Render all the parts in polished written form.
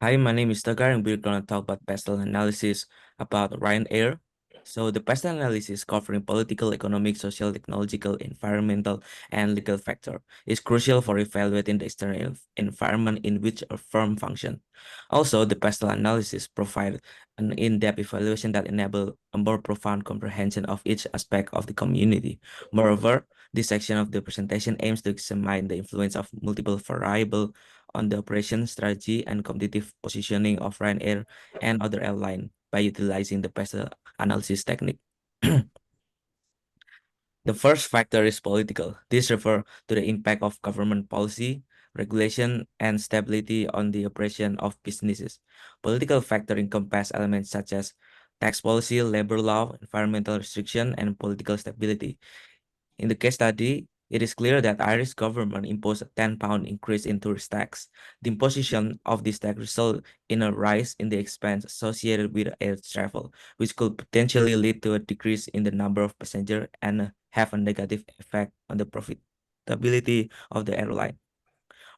Hi, my name is Tagar, and we're going to talk about pestle analysis about Ryanair. So, the pestle analysis covering political, economic, social, technological, environmental, and legal factor is crucial for evaluating the external environment in which a firm functions. Also, the pestle analysis provides an in-depth evaluation that enables a more profound comprehension of each aspect of the community. Moreover, this section of the presentation aims to examine the influence of multiple variables on the operation strategy and competitive positioning of Ryanair and other airlines by utilizing the PESA analysis technique. The first factor is political. This refers to the impact of government policy, regulation, and stability on the operation of businesses. Political factor encompass elements such as tax policy, labor law, environmental restriction, and political stability. In the case study, it is clear that Irish government imposed a £10 increase in tourist tax. The imposition of this tax resulted in a rise in the expense associated with air travel, which could potentially lead to a decrease in the number of passengers and have a negative effect on the profitability of the airline.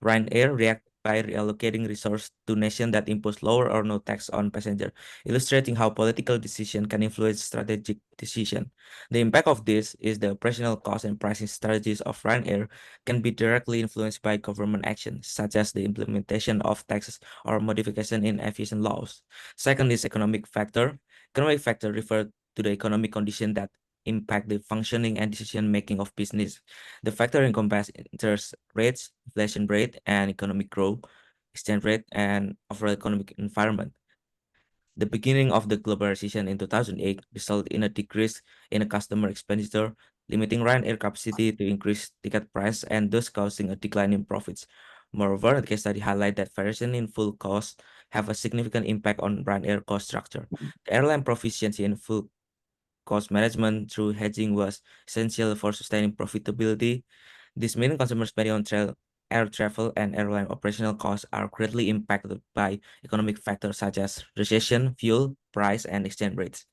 Ryanair reacted by reallocating resources to nations that impose lower or no tax on passengers, illustrating how political decision can influence strategic decision. The impact of this is the operational cost and pricing strategies of Ryanair can be directly influenced by government action, such as the implementation of taxes or modification in aviation laws. Second is economic factor. Economic factor refer to the economic condition that impact the functioning and decision making of business. The factor encompass interest rates, inflation rate, and economic growth, exchange rate, and overall economic environment. The beginning of the globalization in 2008 resulted in a decrease in a customer expenditure, limiting Ryanair capacity to increase ticket price and thus causing a decline in profits. Moreover, the case study highlight that variation in fuel costs have a significant impact on Ryanair cost structure. The airline proficiency in fuel cost management through hedging was essential for sustaining profitability. This means consumer spending on air travel and airline operational costs are greatly impacted by economic factors such as recession, fuel, price, and exchange rates.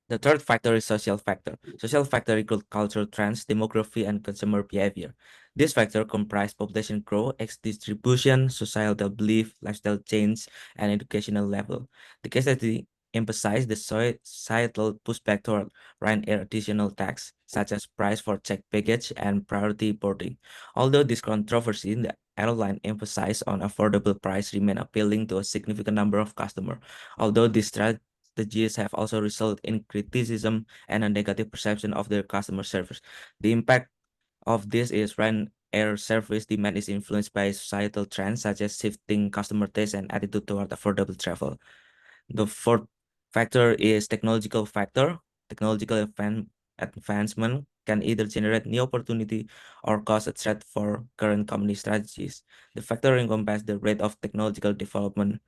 The third factor is social factor. Social factor include cultural trends, demography, and consumer behavior. This factor comprise population growth, age distribution, societal belief, lifestyle change, and educational level. The case study emphasize the societal pushback toward Ryanair additional tax, such as price for checked baggage and priority boarding. Although this controversy, the airline emphasized on affordable price remain appealing to a significant number of customers. Although this strategies have also resulted in criticism and a negative perception of their customer service. The impact of this is Ryanair service demand is influenced by societal trends such as shifting customer taste and attitude toward affordable travel. The fourth factor is technological factor. Technological advancement can either generate new opportunity or cause a threat for current company strategies. The factor encompasses the rate of technological development,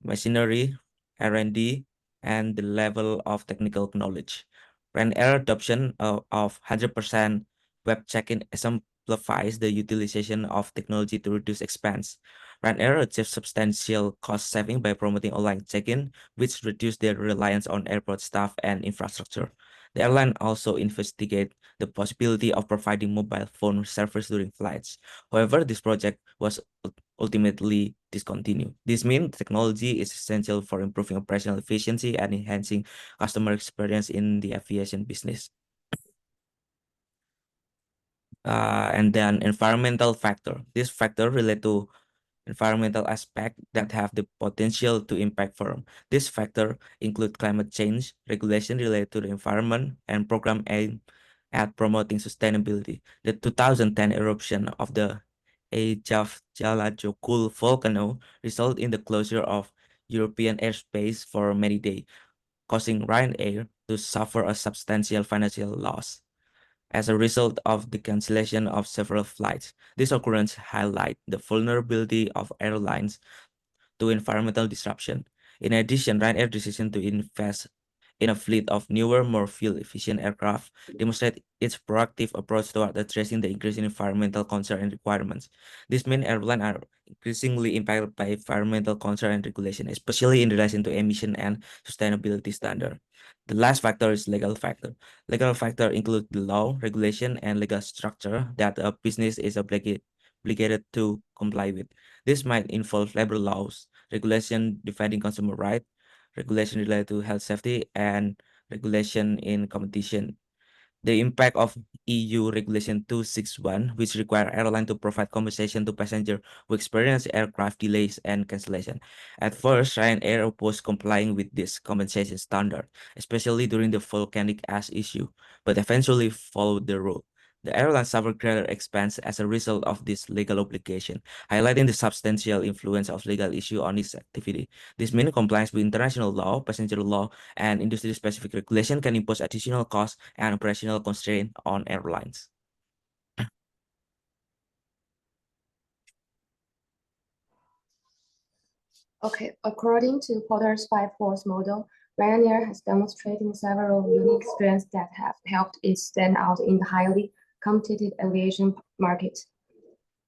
machinery, R&D, and the level of technical knowledge. When error adoption of 100% web check-in exemplifies the utilization of technology to reduce expense. Ryanair achieves substantial cost saving by promoting online check-in, which reduce their reliance on airport staff and infrastructure. The airline also investigate the possibility of providing mobile phone service during flights. However, this project was ultimately discontinued. This means technology is essential for improving operational efficiency and enhancing customer experience in the aviation business. And then environmental factor. This factor relate to environmental aspects that have the potential to impact firm. This factor include climate change, regulation related to the environment, and program aimed at promoting sustainability. The 2010 eruption of the Eyjafjallajökull volcano resulted in the closure of European airspace for many days, causing Ryanair to suffer a substantial financial loss. As a result of the cancellation of several flights, this occurrence highlight the vulnerability of airlines to environmental disruption. In addition, Ryanair's decision to invest in a fleet of newer, more fuel-efficient aircraft demonstrate its proactive approach toward addressing the increasing environmental concern and requirements. This means airlines are increasingly impacted by environmental concern and regulation, especially in relation to emission and sustainability standard. The last factor is legal factor. Legal factor include the law, regulation, and legal structure that a business is obligated obligated to comply with. This might involve labor laws, regulation defending consumer rights, regulation related to health safety, and regulation in competition. The impact of EU Regulation 261, which require airline to provide compensation to passengers who experience aircraft delays and cancellation. At first, Ryanair opposed complying with this compensation standard, especially during the volcanic ash issue, but eventually followed the rule. The airline suffered greater expense as a result of this legal obligation, highlighting the substantial influence of legal issue on its activity. This means compliance with international law, passenger law, and industry-specific regulation can impose additional costs and operational constraints on airlines. Okay, according to Porter's five-force model, Ryanair has demonstrated several unique strengths that have helped it stand out in the highly competitive aviation market.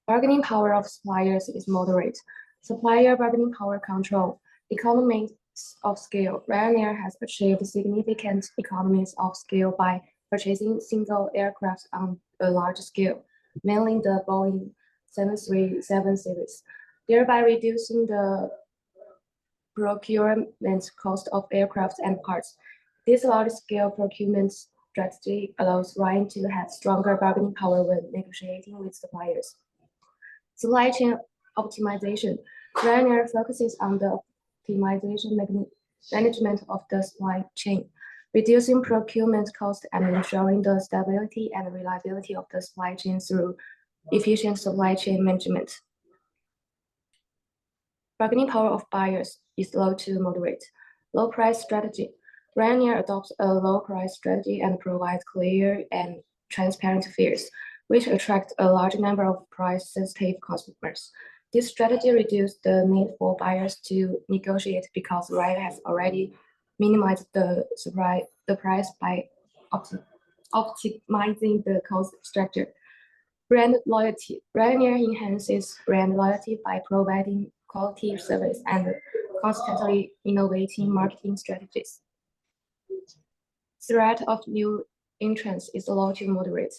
Bargaining power of suppliers is moderate. Supplier bargaining power control. Economies of scale. Ryanair has achieved significant economies of scale by purchasing single aircraft on a large scale, mainly the Boeing 737 series, thereby reducing the procurement cost of aircraft and parts. This large-scale procurement strategy allows Ryan to have stronger bargaining power when negotiating with suppliers. Supply chain optimization. Ryanair focuses on the optimization management of the supply chain, reducing procurement costs and ensuring the stability and reliability of the supply chain through efficient supply chain management. Bargaining power of buyers is low to moderate. Low price strategy. Ryanair adopts a low price strategy and provides clear and transparent fares, which attract a large number of price-sensitive customers. This strategy reduces the need for buyers to negotiate because Ryanair has already minimized the price by optimizing the cost structure. Brand loyalty. Ryanair enhances brand loyalty by providing quality service and constantly innovating marketing strategies. Threat of new entrants is low to moderate.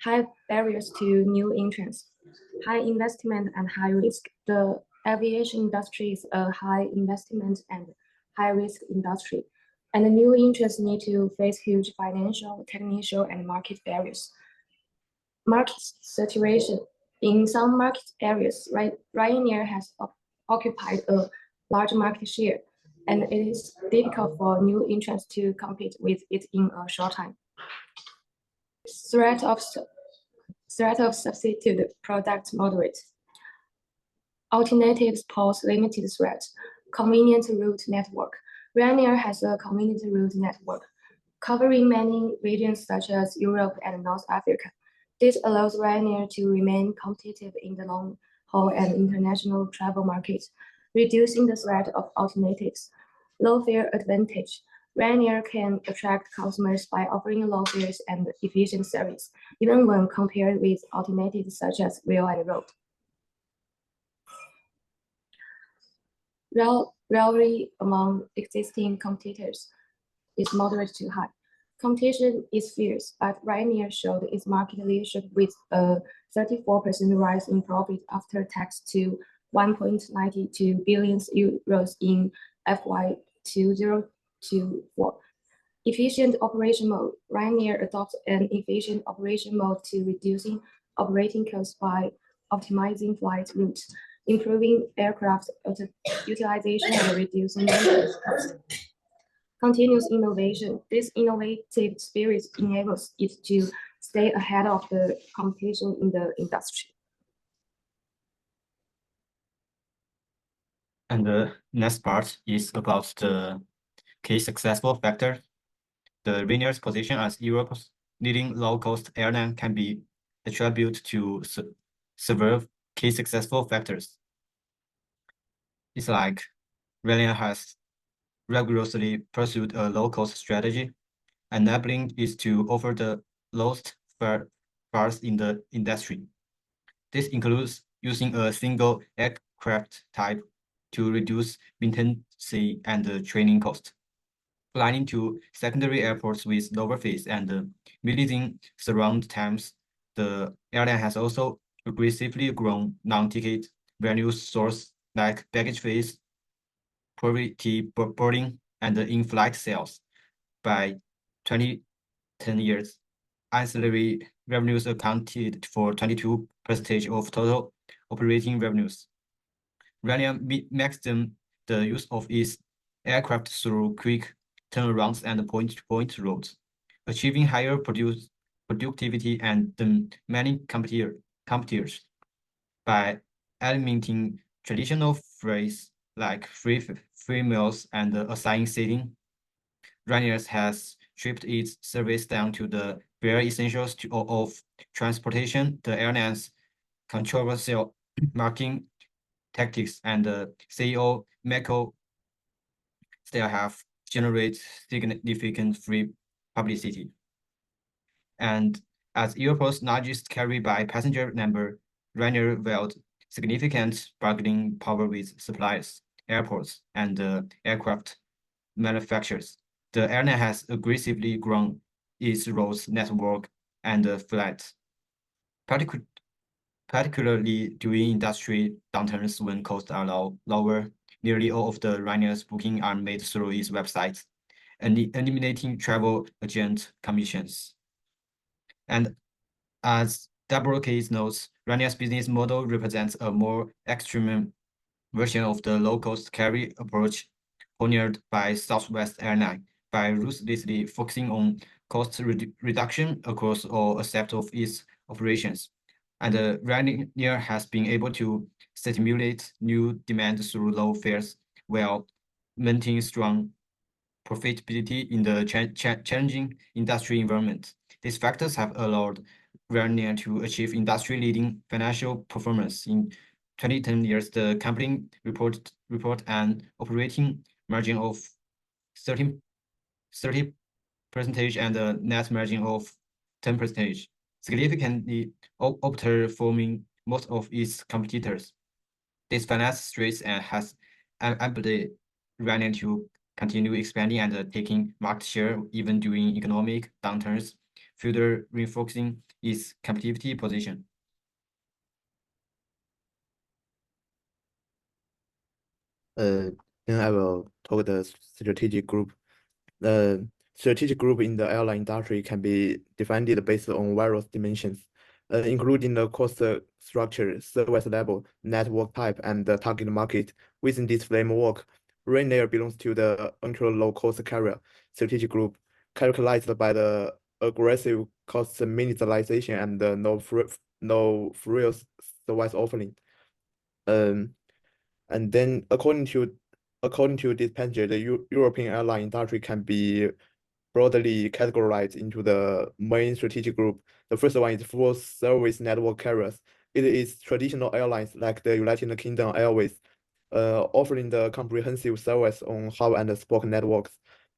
High barriers to new entrants. High investment and high risk. The aviation industry is a high investment and high risk industry, and the new entrants need to face huge financial, technical, and market barriers. Market saturation. In some market areas, Ryanair has occupied a large market share, and it is difficult for new entrants to compete with it in a short time. Threat of substitute product moderate. Alternatives pose limited threat. Convenient route network. Ryanair has a convenient route network covering many regions such as Europe and North Africa. This allows Ryanair to remain competitive in the long-haul and international travel markets, reducing the threat of alternatives. Low fare advantage. Ryanair can attract customers by offering low fares and efficient service, even when compared with alternatives such as rail and road. Rivalry among existing competitors is moderate to high. Competition is fierce, but Ryanair showed its market leadership with a 34% rise in profit after tax to 1.92 billion euros in FY 2024. Efficient operation mode. Ryanair adopts an efficient operation mode to reducing operating costs by optimizing flight routes, improving aircraft utilization, and reducing maintenance costs. Continuous innovation. This innovative spirit enables it to stay ahead of the competition in the industry. And the next part is about the key successful factor. The Ryanair's position as Europe's leading low-cost airline can be attributed to several key successful factors. It's like Ryanair has rigorously pursued a low-cost strategy, enabling it to offer the lowest fares in the industry. This includes using a single aircraft type to reduce maintenance and training costs, flying to secondary airports with lower fees and minimizing surround times. The airline has also aggressively grown non-ticket revenue sources like baggage fees, priority boarding, and in-flight sales. By 2010 years, ancillary revenues accounted for 22% of total operating revenues. Ryanair maximized the use of its aircraft through quick turnarounds and point-to-point routes, achieving higher productivity than many competitors by eliminating traditional phrases like free meals and assigned seating. Ryanair has stripped its service down to the bare essentials of transportation. The airline's controversial marketing tactics and CEO Michael still have generated significant free publicity. And as Europe's largest carrier by passenger number, Ryanair wield significant bargaining power with suppliers, airports, and aircraft manufacturers. The airline has aggressively grown its routes network and flights, particularly during industry downturns when costs are lower. Nearly all of the Ryanair's bookings are made through its website, eliminating travel agent commissions. And as Deborah Case notes, Ryanair's business model represents a more extreme version of the low-cost carry approach pioneered by Southwest Airlines by ruthlessly focusing on cost reduction across all aspects of its operations. And Ryanair has been able to stimulate new demand through low fares while maintaining strong profitability in the challenging industry environment. These factors have allowed Ryanair to achieve industry-leading financial performance. In 2010 years, the company report an operating margin of 30% and a net margin of 10%, significantly outperforming most of its competitors. This finance strength has enabled Ryanair to continue expanding and taking market share even during economic downturns, further reinforcing its competitive position. Then I will talk the strategic group. The strategic group in the airline industry can be defined based on various dimensions, including the cost structure, service level, network type, and the target market. Within this framework, Ryanair belongs to the ultra-low-cost carrier strategic group, characterized by the aggressive cost minimization and no frills service offering. And then according to this page, the European airline industry can be broadly categorized into the main strategic group. The first one is full service network carriers. It is traditional airlines like the United Kingdom Airways, offering the comprehensive service on hub and spoke networks.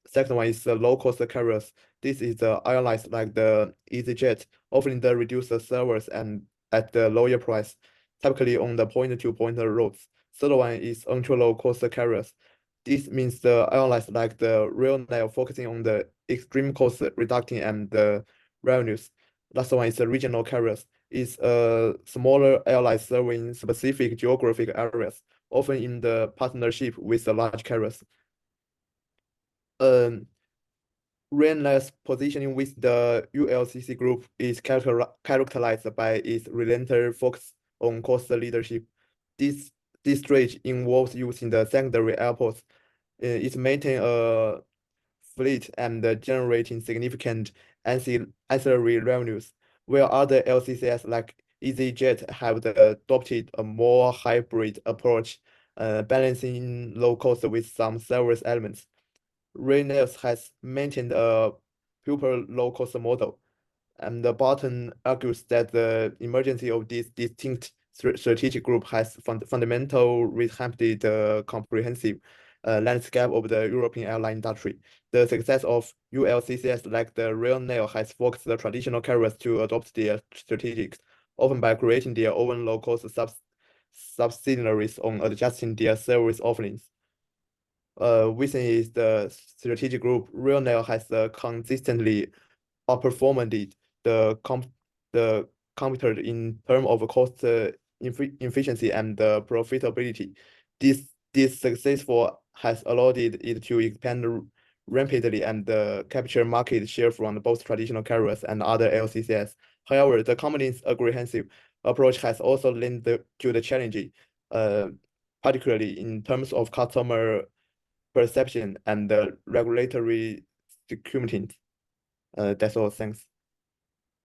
Second one is the low-cost carriers. This is the airlines like the EasyJet, offering the reduced service and at the lower price, typically on the point-to-point routes. Third one is ultra-low-cost carriers. This means the airlines like the Ryanair focusing on the extreme cost reduction and the revenues. Last one is the regional carriers. It's smaller airlines serving specific geographic areas, often in the partnership with the large carriers. Ryanair's positioning with the ULCC group is characterized by its relentless focus on cost leadership. This stretch involves using the secondary airports. It maintains a fleet and generating significant ancillary revenues, where other LCCs like EasyJet have adopted a more hybrid approach, balancing low cost with some service elements. Ryanair has maintained a pure low-cost model, and the Barton argues that the emergence of this distinct strategic group has fundamentally revamped the comprehensive landscape of the European airline industry. The success of ULCCs like the Ryanair has forced the traditional carriers to adopt their strategics, often by creating their own low-cost subsidiaries on adjusting their service offerings. Within the strategic group, Ryanair has consistently outperformed the competitor in terms of cost efficiency and profitability. This successful has allowed it to expand rapidly and capture market share from both traditional carriers and other LCCs. However, the company's aggressive approach has also led to the challenge, particularly in terms of customer perception and regulatory scrutiny. That's all. Thanks.